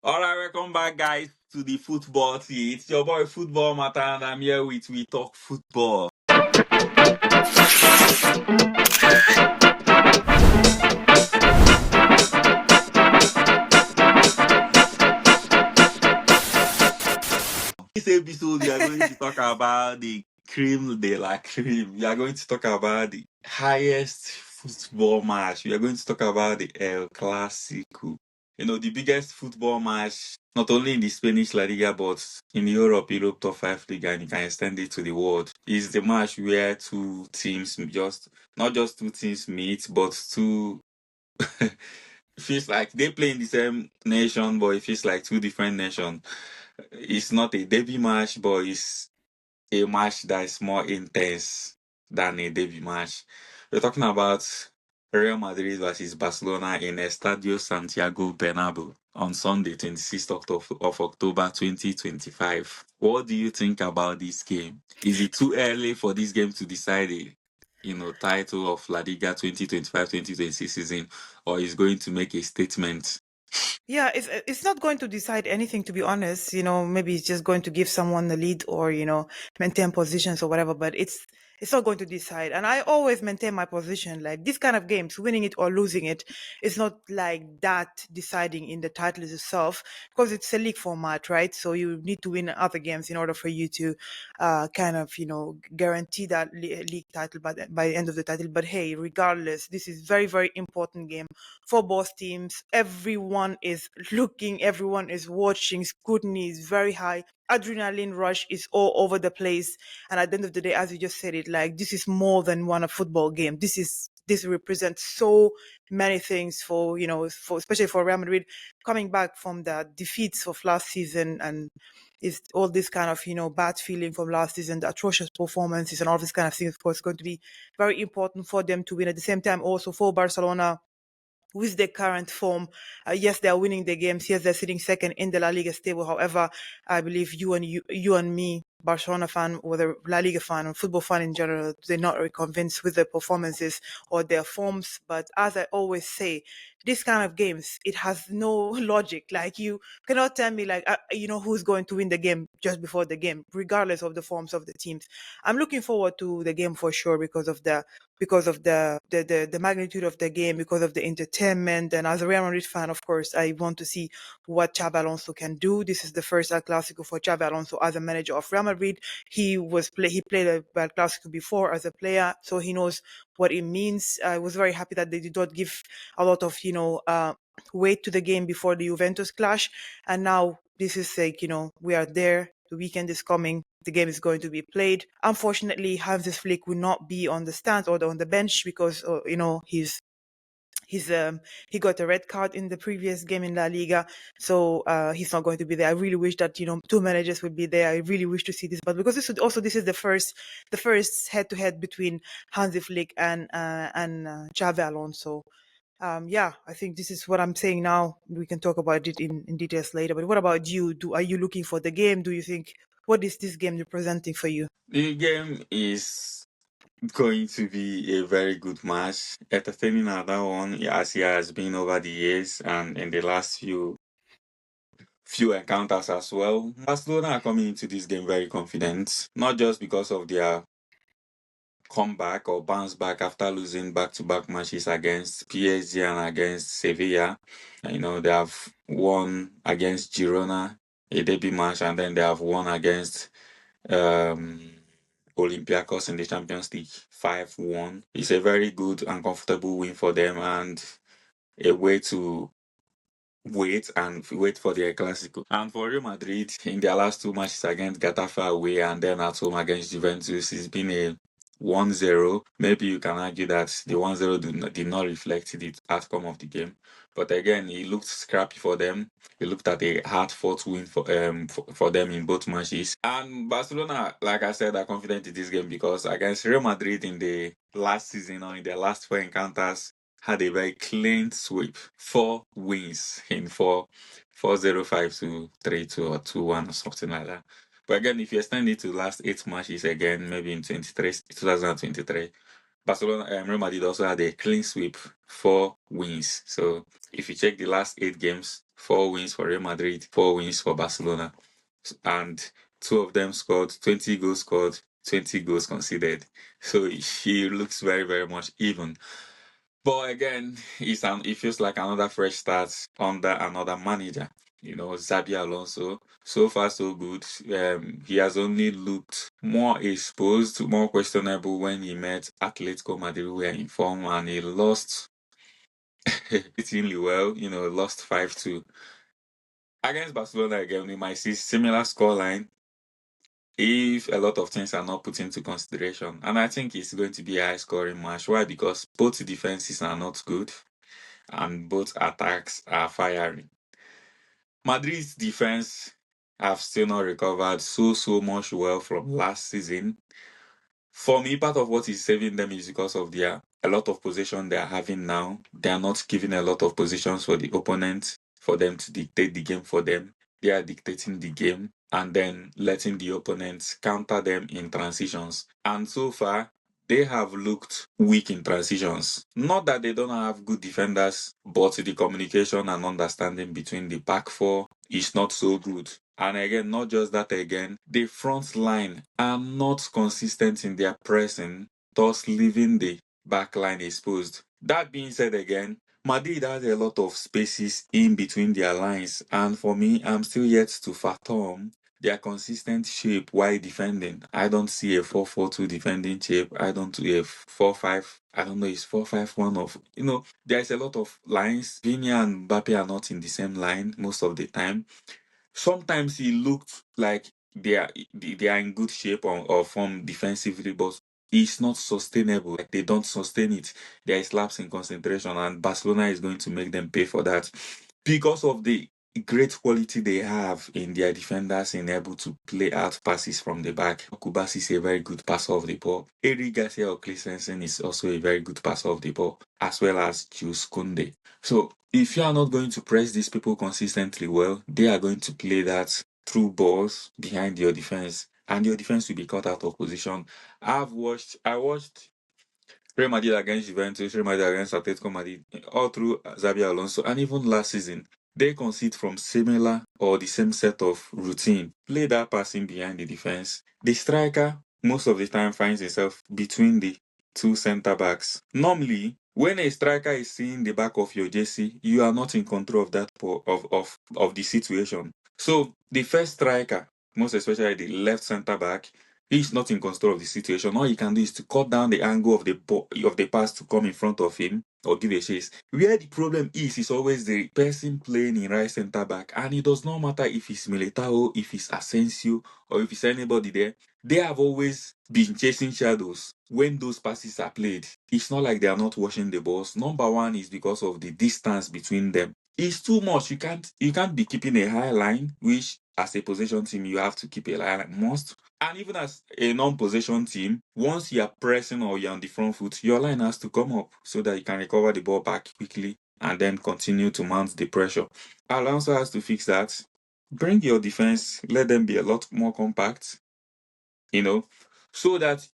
All right, welcome back, guys, to the football tea. It's your boy Football Matter, and I'm here with We Talk Football. This episode, we are going to talk about the cream de la cream. We are going to talk about the highest football match. We are going to talk about the El Clasico. The biggest football match, not only in the Spanish La Liga, but in Europe top five league, and you can extend it to the world. Is the match where two teams not just two teams meet, but two feels like they play in the same nation, but it feels like two different nations. It's not a derby match, but it's a match that is more intense than a derby match. We're talking about Real Madrid versus Barcelona in Estadio Santiago Bernabeu on Sunday, 26th of October 2025. What do you think about this game? Is it too early for this game to decide a title of La Liga 2025-2026 season, or is going to make a statement? Yeah, it's not going to decide anything, to be honest. Maybe it's just going to give someone the lead or maintain positions or whatever. But it's not going to decide. And I always maintain my position. Like this kind of games, winning it or losing it, it's not like that deciding in the title itself because it's a league format, right? So you need to win other games in order for you to kind of guarantee that league title by the end of the title. But hey, regardless, this is very very important game for both teams. Everyone is looking, everyone is watching, scrutiny is very high, adrenaline rush is all over the place. And at the end of the day, as you just said it, like this is more than one a football game. This represents so many things for for especially for Real Madrid coming back from the defeats of last season, and is all this kind of bad feeling from last season, the atrocious performances and all this kind of things. Of course, going to be very important for them to win. At the same time, also for Barcelona, with their current form. Yes, they are winning the games. Yes, they're sitting second in the La Liga table. However, I believe you and me, Barcelona fan, or the La Liga fan, or football fan in general, they're not very convinced with their performances or their forms. But as I always say, this kind of games, it has no logic. Like you cannot tell me like who's going to win the game just before the game, regardless of the forms of the teams. I'm looking forward to the game for sure because of the magnitude of the game, because of the entertainment. And as a Real Madrid fan, of course, I want to see what Xabi Alonso can do. This is the first El Clasico for Xabi Alonso as a manager of Real Madrid. He played a El Clasico before as a player, so he knows what it means. I was very happy that they did not give a lot of weight to the game before the Juventus clash, and now this is like we are there. The weekend is coming. The game is going to be played. Unfortunately, Hansi Flick will not be on the stand or on the bench because he got a red card in the previous game in La Liga, so he's not going to be there. I really wish that two managers would be there. I really wish to see this, but because this is the first head to head between Hansi Flick and Xabi Alonso. Yeah, I think this is what I'm saying now. We can talk about it in details later. But what about you? Are you looking for the game? Do you think what is this game representing for you? The game is going to be a very good match, entertaining at that one, as it has been over the years and in the last few encounters as well. Barcelona are coming into this game very confident, not just because of their comeback or bounce back after losing back-to-back matches against PSG and against Sevilla. They have won against Girona, a derby match, and then they have won against um Olympiacos in the Champions League 5-1. It's a very good and comfortable win for them, and a way to wait for their Clasico. And for Real Madrid, in their last two matches against Getafe away and then at home against Juventus, it's been a 1-0. Maybe you can argue that the 1-0 did not reflect the outcome of the game. But again, it looked scrappy for them. It looked at a hard-fought win for them in both matches. And Barcelona, like I said, are confident in this game because against Real Madrid in the last season or in their last four encounters, had a very clean sweep. 4 wins in 4-0, 5-2, 3-2, or 2-1 or something like that. But again, if you extend it to the last 8 matches again, maybe in 2023, Barcelona Real Madrid also had a clean sweep, 4 wins. So if you check the last 8 games, 4 wins for Real Madrid, 4 wins for Barcelona, and two of them scored 20 goals scored, 20 goals conceded. So he looks very, very much even. But again, it feels like another fresh start under another manager. Xabi Alonso, so far so good. He has only looked more exposed, more questionable when he met Atletico Madrid, who were in form, and he lost extremely well. Lost 5-2 against Barcelona. Again, we might see similar scoreline if a lot of things are not put into consideration. And I think it's going to be a high scoring match. Why? Because both defenses are not good and both attacks are firing. Madrid's defense have still not recovered so much well from last season. For me, part of what is saving them is because of a lot of possession they are having now. They are not giving a lot of positions for the opponent for them to dictate the game for them. They are dictating the game and then letting the opponents counter them in transitions. And so far, they have looked weak in transitions. Not that they don't have good defenders, but the communication and understanding between the back four is not so good. And again, not just that again, the front line are not consistent in their pressing, thus leaving the back line exposed. That being said again, Madrid has a lot of spaces in between their lines, and for me, I'm still yet to fathom their consistent shape while defending. I don't see a 4-4-2 defending shape. I don't see a 4-5. I don't know, it's 4-5-1 of, there's a lot of lines. Vini and Mbappe are not in the same line most of the time. Sometimes he looked like they are in good shape or form defensively, but it's not sustainable. Like they don't sustain it. There is lapse in concentration, and Barcelona is going to make them pay for that because of the great quality they have in their defenders in able to play out passes from the back. Kubasi is a very good passer of the ball. Eric Garcia or Christensen is also a very good passer of the ball, as well as Jules Koundé. So if you are not going to press these people consistently well, they are going to play that through balls behind your defense, and your defense will be caught out of position. I watched Real Madrid against Juventus, Real Madrid against Atletico Madrid, all through Xabi Alonso, and even last season, they concede from similar or the same set of routine. Play that passing behind the defense. The striker most of the time finds himself between the two centre backs. Normally, when a striker is seeing the back of your jersey, you are not in control of that of the situation. So the first striker, most especially the left centre back, he's not in control of the situation. All he can do is to cut down the angle of the pass to come in front of him or give a chase. Where the problem is always the person playing in right centre back, and it does not matter if it's Militao, if it's Asensio, or if it's anybody there. They have always been chasing shadows when those passes are played. It's not like they are not watching the balls. Number one is because of the distance between them. It's too much. You can't be keeping a high line, which as a possession team you have to keep a high line most. And even as a non-possession team, once you are pressing or you're on the front foot, your line has to come up so that you can recover the ball back quickly and then continue to mount the pressure. Alonso has to fix that. Bring your defense, let them be a lot more compact, so that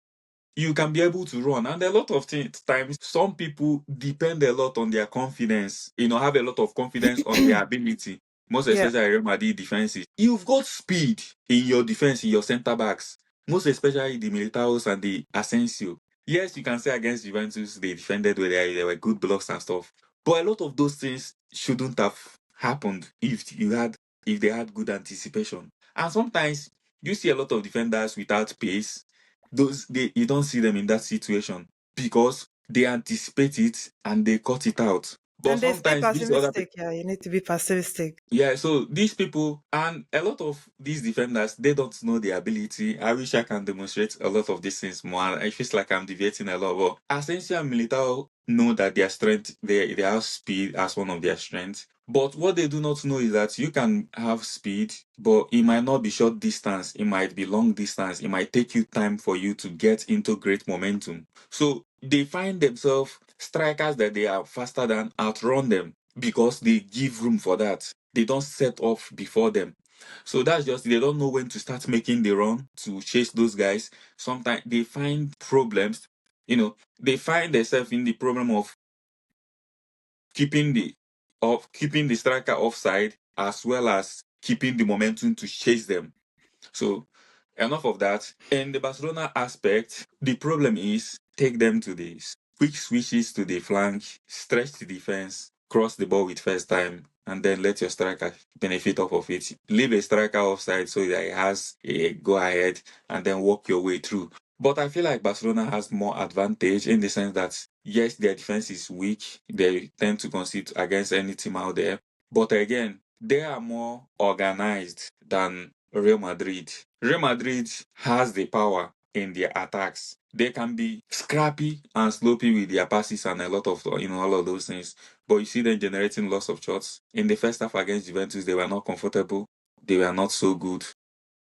you can be able to run. And a lot of times, some people depend a lot on their confidence, have a lot of confidence on their ability, most Yeah. especially Real Madrid defenses. You've got speed in your defense, in your centre backs, most especially the Militaos and the Asensio. Yes, you can say against Juventus, they defended where they were good blocks and stuff. But a lot of those things shouldn't have happened if they had good anticipation. And sometimes you see a lot of defenders without pace. You don't see them in that situation because they anticipate it and they cut it out. But And they stay sometimes these other pessimistic. Yeah, you need to be pessimistic. so these people and a lot of these defenders, they don't know their ability. I wish I can demonstrate a lot of these things more. It feels like I'm deviating a lot. But Asensio and Militao know that their strength, they have speed as one of their strengths. But what they do not know is that you can have speed, but it might not be short distance. It might be long distance. It might take you time for you to get into great momentum. So they find themselves strikers that they are faster than outrun them because they give room for that. They don't set off before them. So that's just, they don't know when to start making the run to chase those guys. Sometimes they find problems, they find themselves in the problem of keeping of keeping the striker offside as well as keeping the momentum to chase them. So enough of that. In the Barcelona aspect, the problem is take them to the quick switches to the flank, stretch the defense, cross the ball with first time, and then let your striker benefit off of it. Leave a striker offside so that he has a go ahead and then walk your way through. But I feel like Barcelona has more advantage in the sense that yes, their defense is weak. They tend to concede against any team out there. But again, they are more organized than Real Madrid. Real Madrid has the power in their attacks. They can be scrappy and sloppy with their passes and a lot of, all of those things. But you see them generating lots of shots. In the first half against Juventus, they were not comfortable. They were not so good.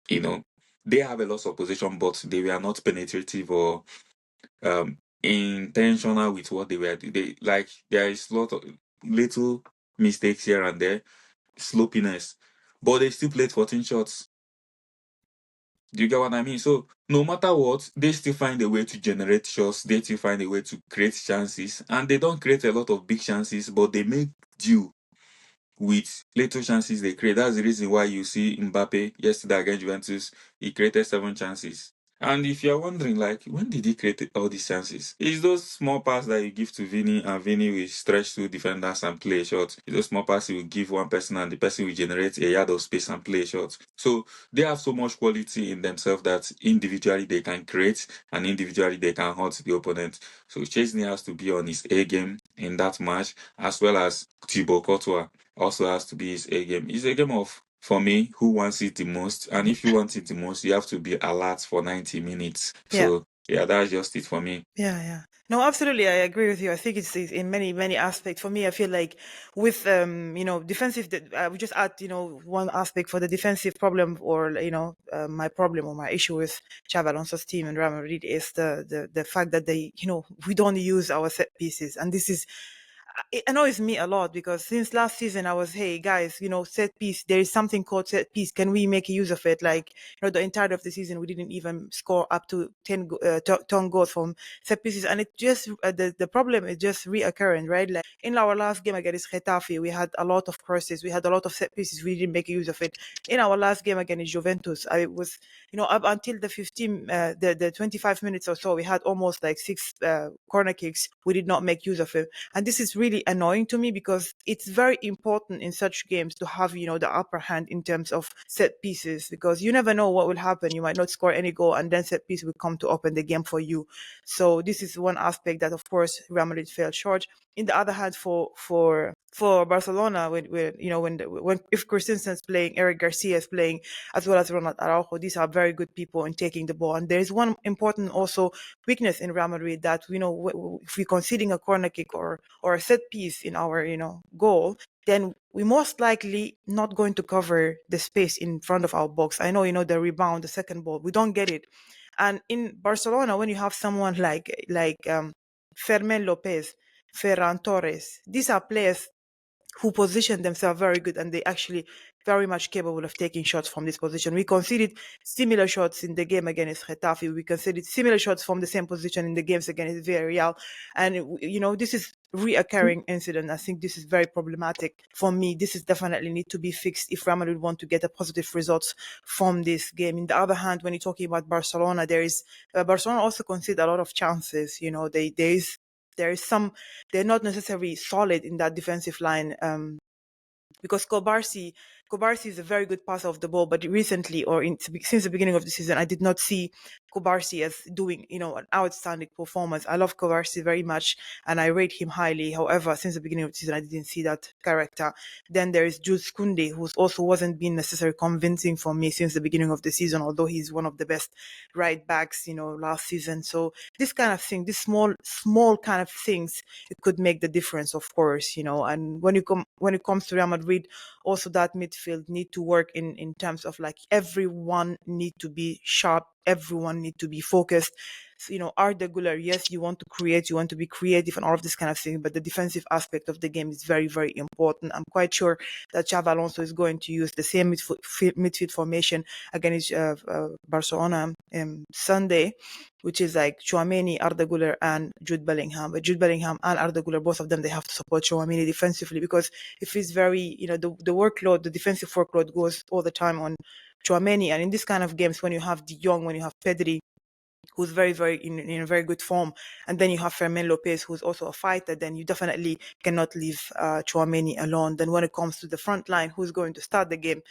You know, they have a lot of possession, but they were not penetrative or intentional with what they were doing. There is a lot of little mistakes here and there, sloppiness, but they still played 14 shots. Do you get what I mean? So no matter what, they still find a way to generate shots. They still find a way to create chances, and they don't create a lot of big chances, but they make do with little chances they create. That's the reason why you see Mbappe yesterday against Juventus, he created 7 chances. And if you're wondering, like, when did he create all these chances? It's those small passes that you give to Vini, and Vini will stretch two defenders and play a shot. It's those small passes you will give one person, and the person will generate a yard of space and play a shot. So they have so much quality in themselves that individually they can create, and individually they can hurt the opponent. So Chesney has to be on his A game in that match, as well as Thibaut Courtois also has to be his A game. It's a game of, for me, who wants it the most. And if you want it the most, you have to be alert for 90 minutes. Yeah. So, yeah, that's just it for me. Yeah. No, absolutely. I agree with you. I think it's in many aspects. For me, I feel like with defensive, I would just add one aspect for the defensive problem, or my problem or my issue with Xabi Alonso's team and Real Madrid is the fact that they we don't use our set pieces, and this is it annoys me a lot because since last season I was, hey guys, set piece. There is something called set piece. Can we make use of it? Like the entirety of the season we didn't even score up to 10 goals from set pieces, and it just the problem is just reoccurring, right? Like in our last game against Getafe, we had a lot of crosses, we had a lot of set pieces, we didn't make use of it. In our last game against Juventus, I was up until the 25 minutes or so, we had almost like 6 corner kicks. We did not make use of it, and this is really annoying to me because it's very important in such games to have the upper hand in terms of set pieces, because you never know what will happen. You might not score any goal, and then set piece will come to open the game for you. So this is one aspect that, of course, Real Madrid fell short. In the other hand, for Barcelona, when if Christensen's playing, Eric Garcia is playing, as well as Ronald Araujo, these are very good people in taking the ball. And there is one important also weakness in Real Madrid, that if we're conceding a corner kick or a set piece in our goal, then we're most likely not going to cover the space in front of our box. I know the rebound, the second ball, we don't get it. And in Barcelona, when you have someone like Fermin Lopez, Ferran Torres, these are players who position themselves very good, and they actually very much capable of taking shots from this position. We conceded similar shots in the game against Getafe. We conceded similar shots from the same position in the games against Villarreal. And, this is reoccurring incident. I think this is very problematic for me. This is definitely need to be fixed if Real Madrid want to get a positive results from this game. In the other hand, when you're talking about Barcelona, Barcelona also concede a lot of chances. There is some, they're not necessarily solid in that defensive line, because Kobarsi is a very good passer of the ball, but recently, or since the beginning of the season, I did not see Kobarsi as doing an outstanding performance. I love Kobarsi very much and I rate him highly. However, since the beginning of the season, I didn't see that character. Then there is Jules Koundé, who also wasn't being necessarily convincing for me since the beginning of the season, although he's one of the best right backs last season. So this kind of thing, this small kind of things, it could make the difference, of course. And when it comes to Real Madrid, also that midfield need to work in terms of like everyone need to be sharp, everyone need to be focused. So, Arda Güler, yes, you want to create, you want to be creative and all of this kind of thing, but the defensive aspect of the game is very, very important. I'm quite sure that Xavi Alonso is going to use the same midfield formation against Barcelona Sunday, which is like Chouameni, Arda Güler, and Jude Bellingham. But Jude Bellingham and Arda Güler, both of them, they have to support Chouameni defensively, because if he's very, the workload, the defensive workload goes all the time on Chouameni. And in this kind of games, when you have De Jong, when you have Pedri, who's very, very in a very good form, and then you have Fermin Lopez, who's also a fighter, then you definitely cannot leave Chouameni alone. Then when it comes to the front line, who's going to start the game?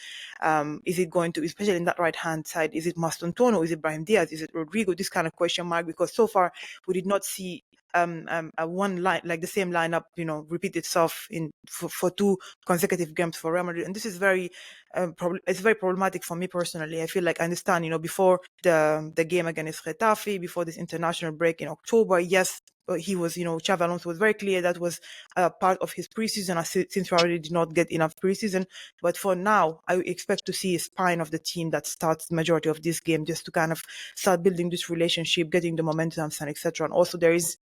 Is it going to, especially in that right-hand side, is it Mastantuono? Is it Brahim Diaz? Is it Rodrigo? This kind of question mark, because so far we did not see a one line, like the same lineup, repeat itself for two consecutive games for Real Madrid, and this is very it's very problematic for me personally. I feel like I understand, before the game against Getafe, before this international break in October, yes, he was, Xavi Alonso was very clear that was part of his preseason, since we already did not get enough preseason. But for now, I expect to see a spine of the team that starts the majority of this game, just to kind of start building this relationship, getting the momentum, and etc. And also there is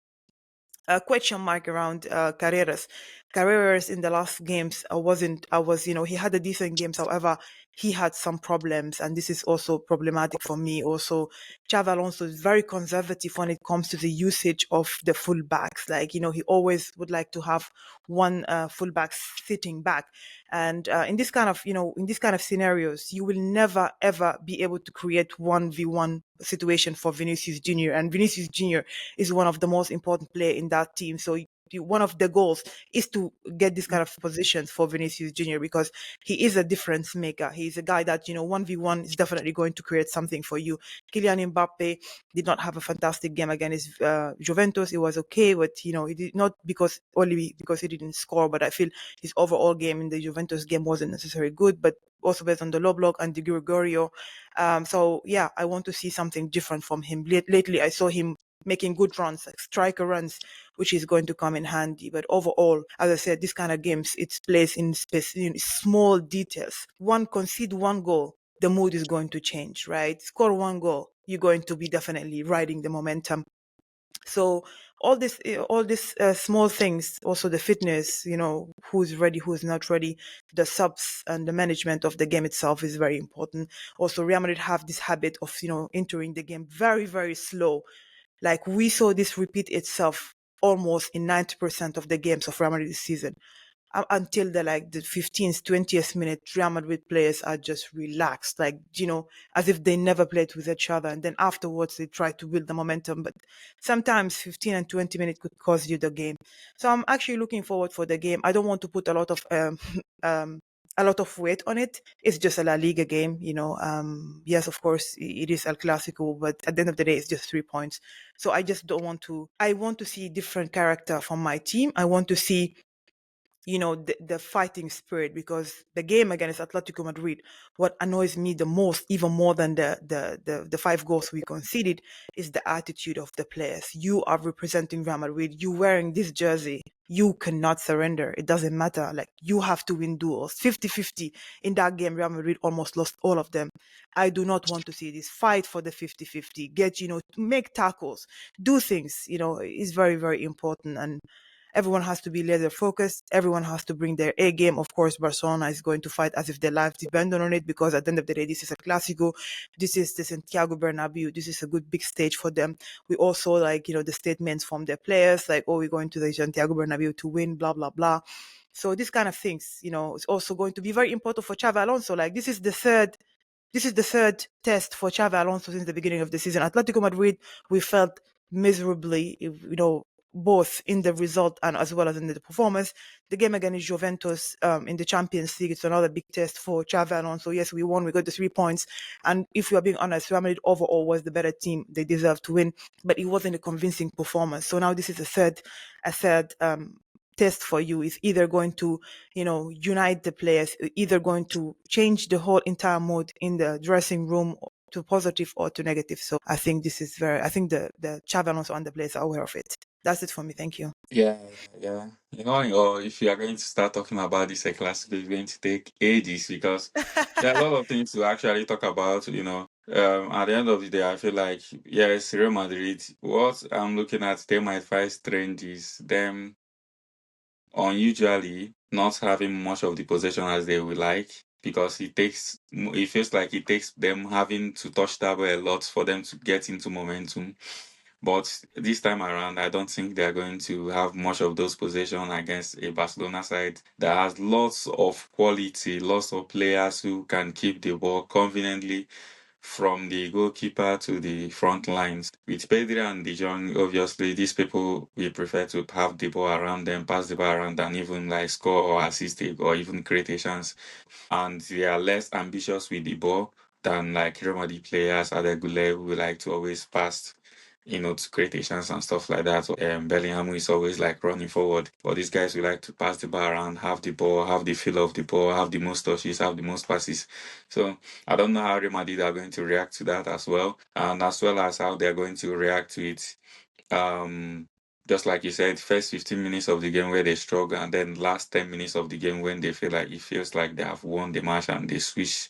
a question mark around Carreras. Carreras in the last games he had a decent games. However, he had some problems, and this is also problematic for me. Also, Xavi Alonso is very conservative when it comes to the usage of the fullbacks. Like, he always would like to have one fullback sitting back. And in this kind of scenarios, you will never ever be able to create 1v1 situation for Vinicius Junior. And Vinicius Junior is one of the most important player in that team. So one of the goals is to get this kind of positions for Vinicius Junior, because he is a difference maker. He's a guy that, 1v1 is definitely going to create something for you. Kylian Mbappe did not have a fantastic game against Juventus. It was okay, but, he did not only because he didn't score, but I feel his overall game in the Juventus game wasn't necessarily good, but also based on the low block and the Gregorio. So yeah, I want to see something different from him. Lately, I saw him making good runs, like striker runs, which is going to come in handy. But overall, as I said, this kind of games, it's plays in small details. Concede one goal, the mood is going to change, right? Score one goal, you're going to be definitely riding the momentum. So all these small things, also the fitness, who's ready, who's not ready, the subs and the management of the game itself is very important. Also, Real Madrid have this habit of, entering the game very, very slow. Like, we saw this repeat itself almost in 90% of the games of Real Madrid this season. Until the 15th, 20th minute, Real Madrid players are just relaxed, like, as if they never played with each other. And then afterwards, they try to build the momentum. But sometimes 15 and 20 minutes could cost you the game. So I'm actually looking forward for the game. I don't want to put a lot of weight on it. It's just a La Liga game, yes, of course, it is El Clasico, but at the end of the day, it's just 3 points. So I just don't want to. I want to see different character from my team. I want to see the fighting spirit, because the game against Atletico Madrid, what annoys me the most, even more than the 5 goals we conceded, is the attitude of the players. You are representing Real Madrid. You wearing this jersey. You cannot surrender. It doesn't matter. Like, you have to win duels. 50-50 in that game. Real Madrid almost lost all of them. I do not want to see this. Fight for the 50-50. Get, make tackles, do things, is very, very important. And everyone has to be laser focused. Everyone has to bring their A game. Of course, Barcelona is going to fight as if their lives depend on it, because at the end of the day, this is a Clasico. This is the Santiago Bernabeu. This is a good big stage for them. We also the statements from their players, like, oh, we're going to the Santiago Bernabeu to win, blah, blah, blah. So this kind of things, it's also going to be very important for Xavi Alonso. Like, this is the third test for Xavi Alonso since the beginning of the season. Atletico Madrid, we felt miserably, both in the result and as well as in the performance. The game against Juventus in the Champions League, it's another big test for Xavi Alonso. Yes, we won. We got the 3 points. And if we are being honest, Real Madrid overall was the better team. They deserved to win, but it wasn't a convincing performance. So now this is a third test for you. Is either going to, unite the players, either going to change the whole entire mood in the dressing room to positive or to negative. So I think I think the Xavi Alonso and the players are aware of it. That's it for me. Thank you. Yeah, yeah. Or if you are going to start talking about this classic, it's going to take ages, because there are a lot of things to actually talk about. At the end of the day, I feel like yes, Real Madrid. What I'm looking at, they might find strange is them unusually not having much of the possession as they would like because it feels like it takes them having to touch that ball a lot for them to get into momentum. But this time around, I don't think they're going to have much of those possession against a Barcelona side that has lots of quality, lots of players who can keep the ball conveniently from the goalkeeper to the front lines. With Pedri and De Jong, obviously, these people we prefer to have the ball around them, pass the ball around, and even like score or assist it or even create a chance. And they are less ambitious with the ball than like Real Madrid players at a good level who like to always pass, to create a chance and stuff like that. So, Bellingham is always like running forward, but these guys will like to pass the ball around, have the ball, have the feel of the ball, have the most touches, have the most passes. So I don't know how Real Madrid are going to react to that as well, and as well as how they're going to react to it. Um, just like you said, first 15 minutes of the game where they struggle, and then last 10 minutes of the game when they feel like it feels like they have won the match and they switch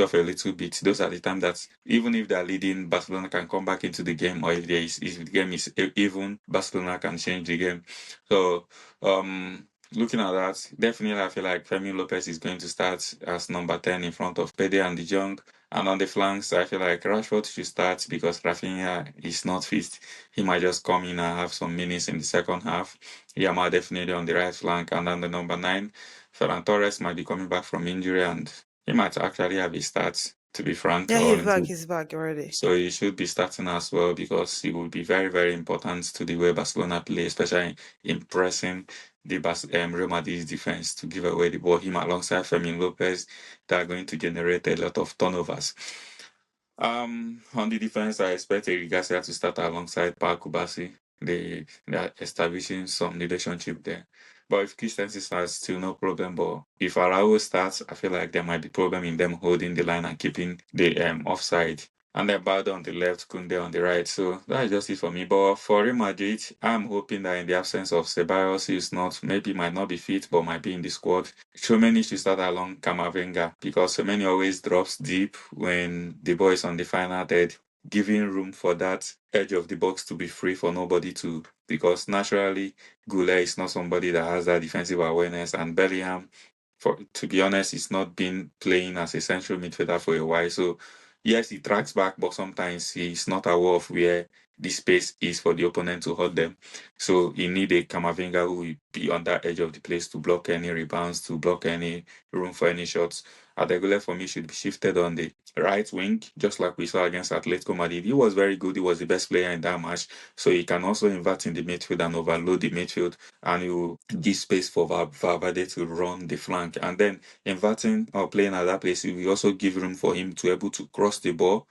off a little bit. Those are the time that even if they're leading, Barcelona can come back into the game, or if the game is even, Barcelona can change the game. So looking at that, definitely I feel like Fermin Lopez is going to start as number 10 in front of Pedri and De Jong. And on the flanks, I feel like Rashford should start because Rafinha is not fit. He might just come in and have some minutes in the second half. Yamal definitely on the right flank. And then the number 9, Ferran Torres might be coming back from injury and he might actually have a start, to be frank. Yeah, Or he's back. He's back already. so he should be starting as well because he will be very, very important to the way Barcelona play, especially in pressing the Real Madrid's defense to give away the ball. Him alongside Fermin Lopez, they are going to generate a lot of turnovers. On the defense, I expect Eric Garcia to start alongside Paul Kubasi. They are establishing some relationship there. But if Christensen starts, still no problem. But if Araujo starts, I feel like there might be problem in them holding the line and keeping the offside. And then Balde on the left, Kunde on the right. So that's just it for me. But for Real Madrid, I'm hoping that in the absence of Ceballos, might not be fit, but might be in the squad. Tchouameni should start along Camavinga because Tchouameni always drops deep when the ball is on the final third, giving room for that edge of the box to be free for nobody to. Because naturally, Goulet is not somebody that has that defensive awareness, and Bellingham, to be honest, he's not been playing as a central midfielder for a while. So yes, he tracks back, but sometimes he's not aware of where the space is for the opponent to hold them. So you need a Camavinga who will be on that edge of the place to block any rebounds, to block any room for any shots. Adegola for me should be shifted on the right wing, just like we saw against Atletico Madrid. He was very good. He was the best player in that match. So he can also invert in the midfield and overload the midfield, and he will give space for Valverde to run the flank. And then inverting or playing at that place, it will also give room for him to able to cross the ball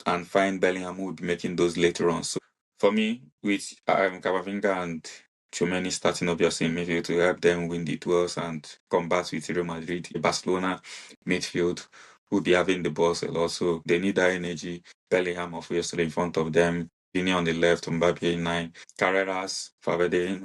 and find Bellingham who will be making those later on. So for me, with Camavinga and Tchouameni starting obviously in midfield to help them win the duels and combat with Real Madrid, Barcelona midfield will be having the balls a lot. So they need that energy. Bellingham obviously in front of them, Vini on the left, Mbappe in 9, Carreras, Valverde,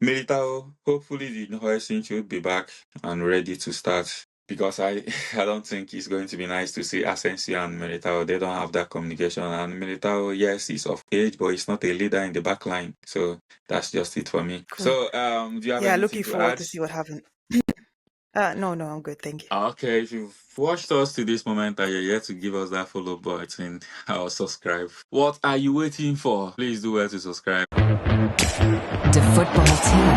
Militao, hopefully the Hoyson should be back and ready to start because I I don't think it's going to be nice to see Asensio and Militao. They don't have that communication. And Militao, yes, he's of age, but he's not a leader in the back line. So that's just it for me. Cool. So do you have Yeah, anything looking to forward add? to see what happens. No, I'm good. Thank you. Okay, if you've watched us to this moment and you're yet to give us that follow button or subscribe, what are you waiting for? Please do well to subscribe. The football team.